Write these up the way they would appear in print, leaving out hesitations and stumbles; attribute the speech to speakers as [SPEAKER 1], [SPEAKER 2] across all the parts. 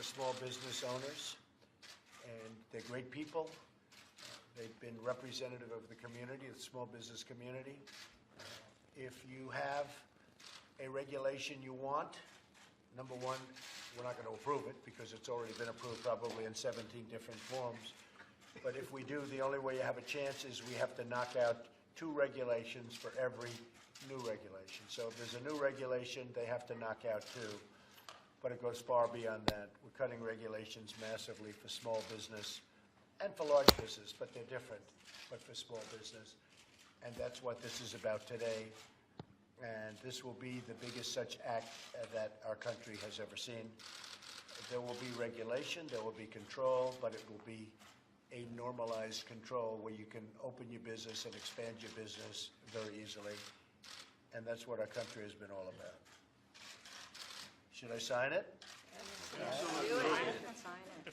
[SPEAKER 1] for small business owners, and they're great people. They've been representative of the community, the small business community. If you have a regulation you want, number one, we're not going to approve it because it's already been approved probably in 17 different forms. But if we do, the only way you have a chance is we have to knock out 2 regulations for every new regulation. So if there's a new regulation, they have to knock out 2. But it goes far beyond that. We're cutting regulations massively for small business and for large business, but they're different, but for small business. And that's what this is about today. And this will be the biggest such act that our country has ever seen. There will be regulation, there will be control, but it will be a normalized control where you can open your business and expand your business very easily. And that's what our country has been all about. Should I sign it?
[SPEAKER 2] Absolutely. Sign it.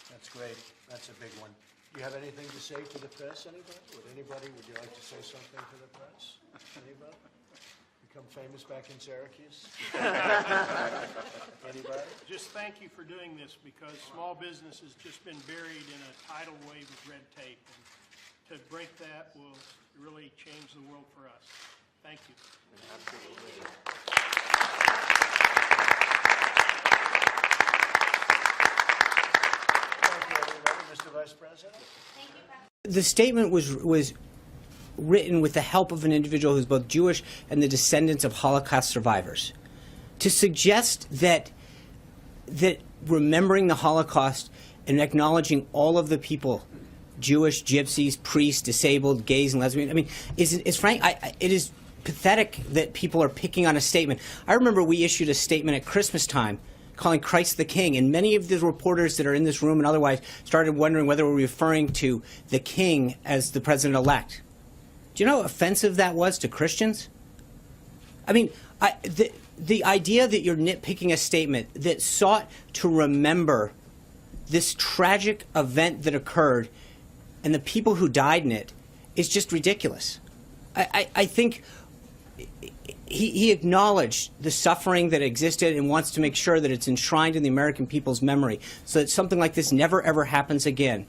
[SPEAKER 1] That's great. That's a big one. Do you have anything to say to the press, anybody? Would you like to say something to the press? Anybody? Become famous back in Syracuse? Anybody?
[SPEAKER 3] Just thank you for doing this, because small business has just been buried in a tidal wave of red tape. And to break that will really change the world for us. Thank you.
[SPEAKER 2] Absolutely.
[SPEAKER 1] Mr. Vice President?
[SPEAKER 4] The statement was written with the help of an individual who's both Jewish and the descendants of Holocaust survivors. To suggest that remembering the Holocaust and acknowledging all of the people, Jewish, gypsies, priests, disabled, gays, and lesbians, I mean, is frank. It is pathetic that people are picking on a statement. I remember we issued a statement at Christmas time calling Christ the King, and many of the reporters that are in this room and otherwise started wondering whether we're referring to the King as the president-elect. Do you know how offensive that was to Christians? I mean, the idea that you're nitpicking a statement that sought to remember this tragic event that occurred and the people who died in it is just ridiculous. I think he acknowledged the suffering that existed and wants to make sure that it's enshrined in the American people's memory so that something like this never, ever happens again.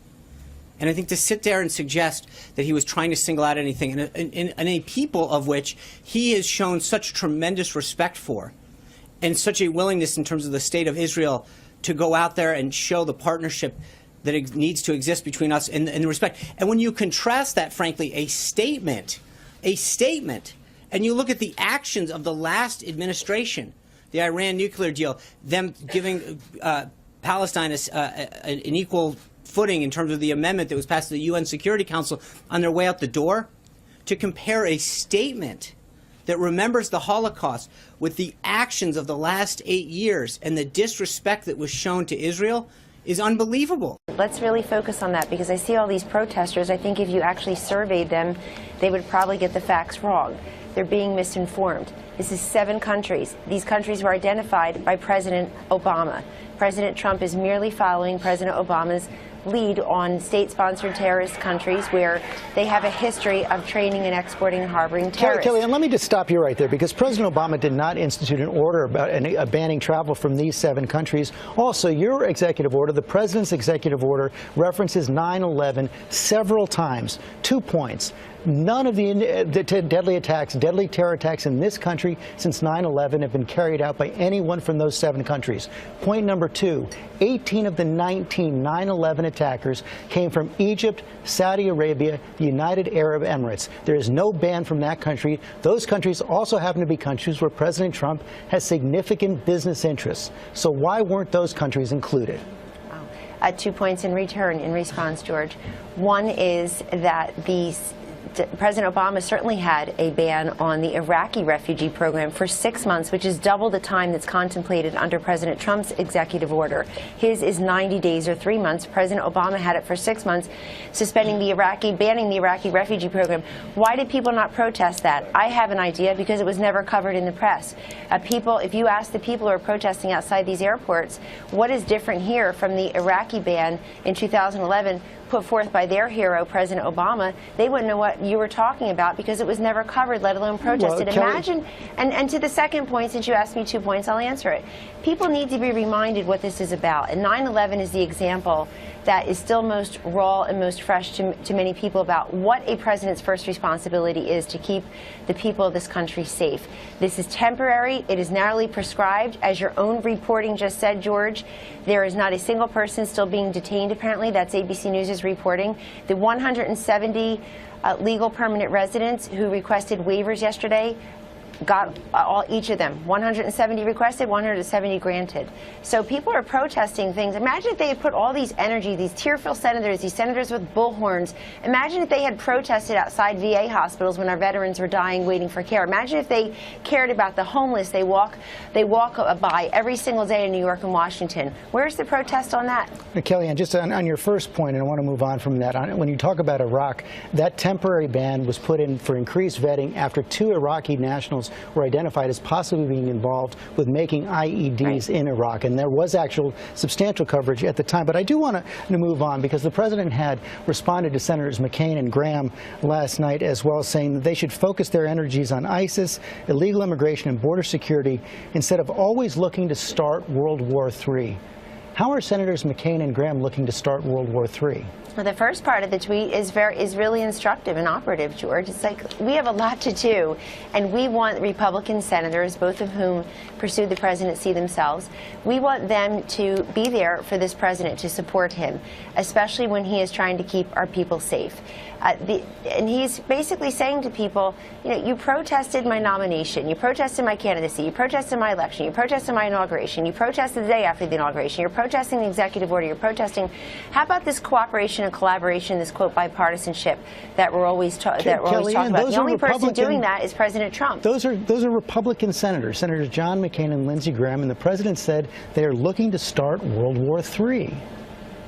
[SPEAKER 4] And I think to sit there and suggest that he was trying to single out anything, and a people of which he has shown such tremendous respect for, and such a willingness in terms of the state of Israel to go out there and show the partnership that it needs to exist between us and the respect. And when you contrast that, frankly, a statement, and you look at the actions of the last administration, the Iran nuclear deal, them giving Palestine an equal footing in terms of the amendment that was passed to the UN Security Council on their way out the door, to compare a statement that remembers the Holocaust with the actions of the last 8 years and the disrespect that was shown to Israel is unbelievable.
[SPEAKER 5] Let's really focus on that, because I see all these protesters. I think if you actually surveyed them, they would probably get the facts wrong. They're being misinformed. This is 7 countries. These countries were identified by President Obama. President Trump is merely following President Obama's lead on state-sponsored terrorist countries where they have a history of training and exporting and harboring terrorists.
[SPEAKER 6] Kelly, and let me just stop you right there, because President Obama did not institute an order about banning travel from these 7 countries. Also, your executive order, the president's executive order, references 9/11 several times. 2 points. None of the deadly terror attacks in this country since 9/11 have been carried out by anyone from those 7 countries. Point number 2, 18 of the 19 9/11 attackers came from Egypt, Saudi Arabia, the United Arab Emirates. There is no ban from that country. Those countries also happen to be countries where President Trump has significant business interests. So why weren't those countries included?
[SPEAKER 5] 2 points in return, in response, George. One is that President Obama certainly had a ban on the Iraqi refugee program for 6 months, which is double the time that's contemplated under President Trump's executive order. His is 90 days or 3 months. President Obama had it for 6 months, banning the Iraqi refugee program. Why did people not protest that? I have an idea, because it was never covered in the press. If you ask the people who are protesting outside these airports, what is different here from the Iraqi ban in 2011? put forth by their hero, President Obama, they wouldn't know what you were talking about because it was never covered, let alone protested.
[SPEAKER 6] Well,
[SPEAKER 5] Imagine, and to the second point, since you asked me 2 points, I'll answer it. People need to be reminded what this is about. And 9/11 is the example that is still most raw and most fresh to many people about what a president's first responsibility is to keep the people of this country safe. This is temporary. It is narrowly prescribed. As your own reporting just said, George, there is not a single person still being detained, apparently. That's ABC News' reporting. The 170 legal permanent residents who requested waivers yesterday got each of them. 170 requested, 170 granted. So people are protesting things. Imagine if they had put all these energy, these tear-filled senators, these senators with bullhorns. Imagine if they had protested outside VA hospitals when our veterans were dying waiting for care. Imagine if they cared about the homeless they walk by every single day in New York and Washington. Where's the protest on that?
[SPEAKER 6] Kellyanne, just on your first point, and I want to move on from that. When you talk about Iraq, that temporary ban was put in for increased vetting after 2 Iraqi nationals were identified as possibly being involved with making IEDs in Iraq. And there was actual substantial coverage at the time. But I do want to move on because the president had responded to Senators McCain and Graham last night as well, saying that they should focus their energies on ISIS, illegal immigration, and border security instead of always looking to start World War III. How are Senators McCain and Graham looking to start World War III?
[SPEAKER 5] Well, the first part of the tweet is really instructive and operative, George. It's like we have a lot to do, and we want Republican senators, both of whom pursued the presidency themselves, we want them to be there for this president, to support him, especially when he is trying to keep our people safe. And he's basically saying to people, you know, you protested my nomination, you protested my candidacy, you protested my election, you protested my inauguration, you protested the day after the inauguration, you're protesting the executive order, you're protesting. How about this cooperation and collaboration, this quote bipartisanship that we're always talking about? The only person doing that is President Trump.
[SPEAKER 6] Those are Republican senators, Senators John McCain and Lindsey Graham, and the president said they are looking to start World War III.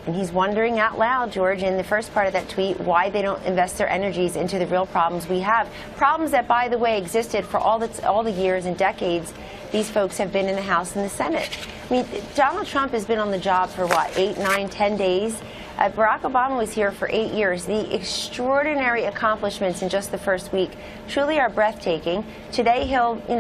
[SPEAKER 5] And he's wondering out loud, George, in the first part of that tweet, why they don't invest their energies into the real problems we have. Problems that, by the way, existed for all the years and decades these folks have been in the House and the Senate. I mean, Donald Trump has been on the job for, what, 8, 9, 10 days? Barack Obama was here for 8 years. The extraordinary accomplishments in just the first week truly are breathtaking. Today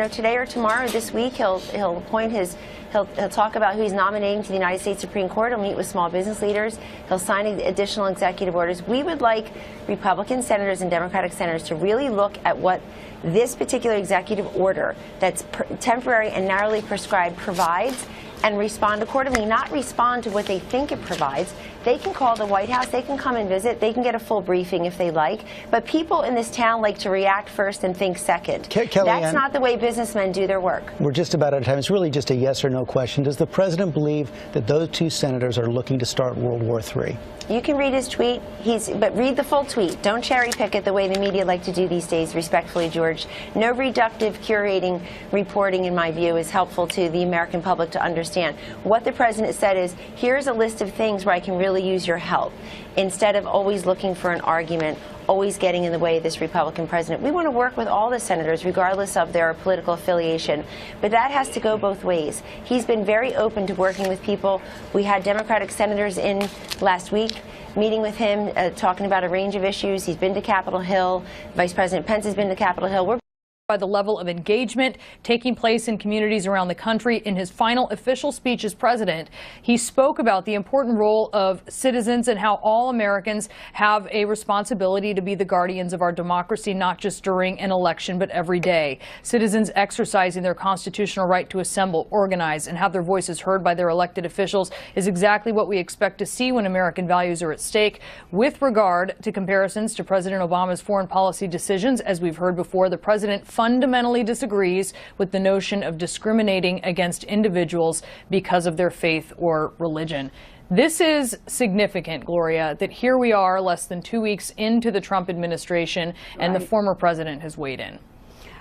[SPEAKER 5] today or tomorrow, this week, he'll appoint his. He'll talk about who he's nominating to the United States Supreme Court. He'll meet with small business leaders. He'll sign additional executive orders. We would like Republican senators and Democratic senators to really look at what this particular executive order that's temporary and narrowly prescribed provides and respond accordingly, not respond to what they think it provides. They can call the White House, they can come and visit, they can get a full briefing if they like, but people in this town like to react first and think second. That's not the way businessmen do their work.
[SPEAKER 6] We're just about out of time. It's really just a yes or no question. Does the president believe that those 2 senators are looking to start World War III?
[SPEAKER 5] You can read his tweet, but read the full tweet. Don't cherry pick it the way the media like to do these days, respectfully, George. No reductive curating reporting, in my view, is helpful to the American public to understand. What the president said is, here's a list of things where I can really use your help, instead of always looking for an argument, always getting in the way of this Republican president. We want to work with all the senators, regardless of their political affiliation, but that has to go both ways. He's been very open to working with people. We had Democratic senators in last week, meeting with him, talking about a range of issues. He's been to Capitol Hill. Vice President Pence has been to Capitol Hill.
[SPEAKER 7] By the level of engagement taking place in communities around the country. In his final official speech as president, he spoke about the important role of citizens and how all Americans have a responsibility to be the guardians of our democracy, not just during an election, but every day. Citizens exercising their constitutional right to assemble, organize, and have their voices heard by their elected officials is exactly what we expect to see when American values are at stake. With regard to comparisons to President Obama's foreign policy decisions, as we've heard before, the president fundamentally disagrees with the notion of discriminating against individuals because of their faith or religion. This is significant, Gloria, that here we are less than 2 weeks into the Trump administration and the former president has weighed in.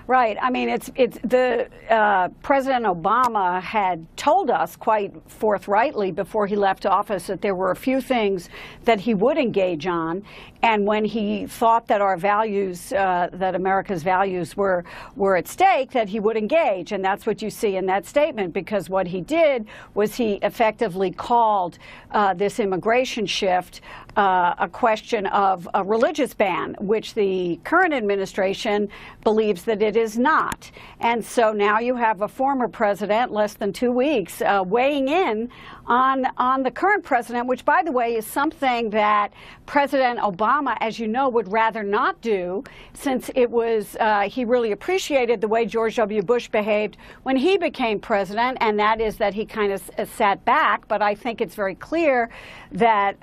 [SPEAKER 2] Right. I mean, President Obama had told us quite forthrightly before he left office that there were a few things that he would engage on. and when he thought that our values, that America's values were at stake, that he would engage. And that's what you see in that statement, because what he did was he effectively called this immigration shift a question of a religious ban, which the current administration believes that it is not. And so now you have a former president, less than 2 weeks, weighing in on the current president, which, by the way, is something that President Obama, as you know, would rather not do, since it was he really appreciated the way George W. Bush behaved when he became president, and that is that he kind of sat back. But I think it's very clear that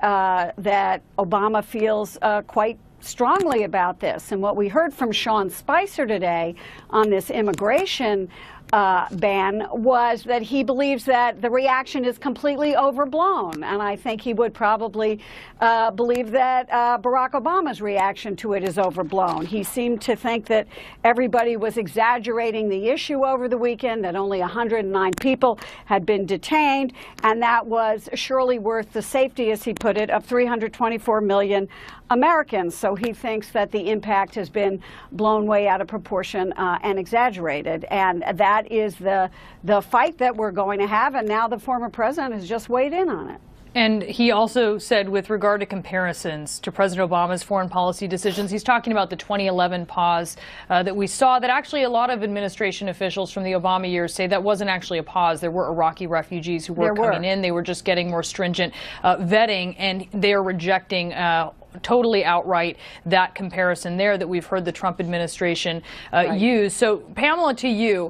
[SPEAKER 2] that Obama feels quite strongly about this. And what we heard from Sean Spicer today on this immigration ban was that he believes that the reaction is completely overblown. And I think he would probably believe that Barack Obama's reaction to it is overblown. He seemed to think that everybody was exaggerating the issue over the weekend, that only 109 people had been detained, and that was surely worth the safety, as he put it, of 324 million Americans. So he thinks that the impact has been blown way out of proportion and exaggerated. And that is the fight that we're going to have. And now the former president has just weighed in on it.
[SPEAKER 7] And he also said, with regard to comparisons to President Obama's foreign policy decisions, he's talking about the 2011 pause that we saw, that actually a lot of administration officials from the Obama years say that wasn't actually a pause. There were Iraqi refugees who were coming in. They were just getting more stringent vetting, and they are rejecting totally outright that comparison there that we've heard the Trump administration use. So, Pamela, to you.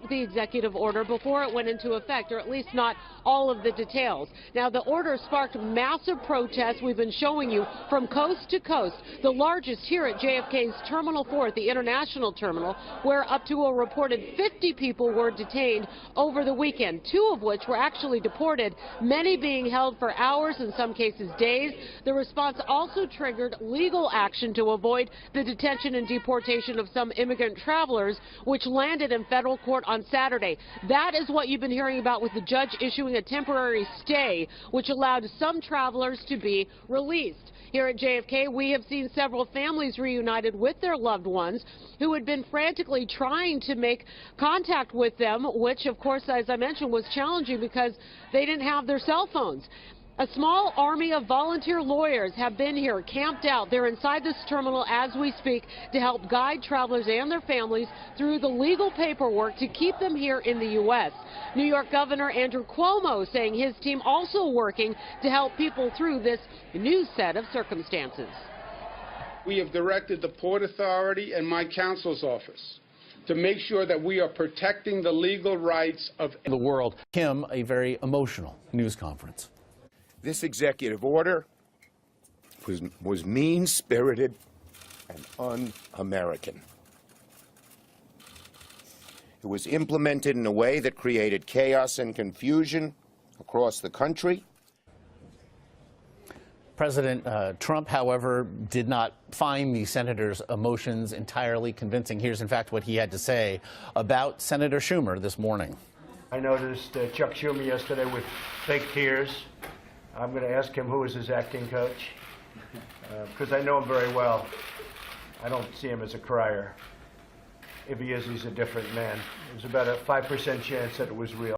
[SPEAKER 8] The executive order before it went into effect, or at least not all of the details. Now, the order sparked massive protests we've been showing you from coast to coast, the largest here at JFK's Terminal 4 at the International Terminal, where up to a reported 50 people were detained over the weekend, 2 of which were actually deported, many being held for hours, in some cases days. The response also triggered legal action to avoid the detention and deportation of some immigrant travelers, which landed in federal court on Saturday. That is what you've been hearing about, with the judge issuing a temporary stay, which allowed some travelers to be released. Here at JFK, we have seen several families reunited with their loved ones who had been frantically trying to make contact with them, which, of course, as I mentioned, was challenging because they didn't have their cell phones. A small army of volunteer lawyers have been here, camped out. They're inside this terminal as we speak to help guide travelers and their families through the legal paperwork to keep them here in the U.S. New York Governor Andrew Cuomo saying his team also working to help people through this new set of circumstances.
[SPEAKER 9] We have directed the Port Authority and my counsel's office to make sure that we are protecting the legal rights of
[SPEAKER 10] the world. Him, a very emotional news conference.
[SPEAKER 11] This executive order was mean-spirited and un-American. It was implemented in a way that created chaos and confusion across the country.
[SPEAKER 10] President Trump, however, did not find the senator's emotions entirely convincing. Here's, in fact, what he had to say about Senator Schumer this morning.
[SPEAKER 1] I noticed Chuck Schumer yesterday with fake tears. I'm going to ask him who is his acting coach, because I know him very well. I don't see him as a crier. If he is, he's a different man. There's about a 5% chance that it was real.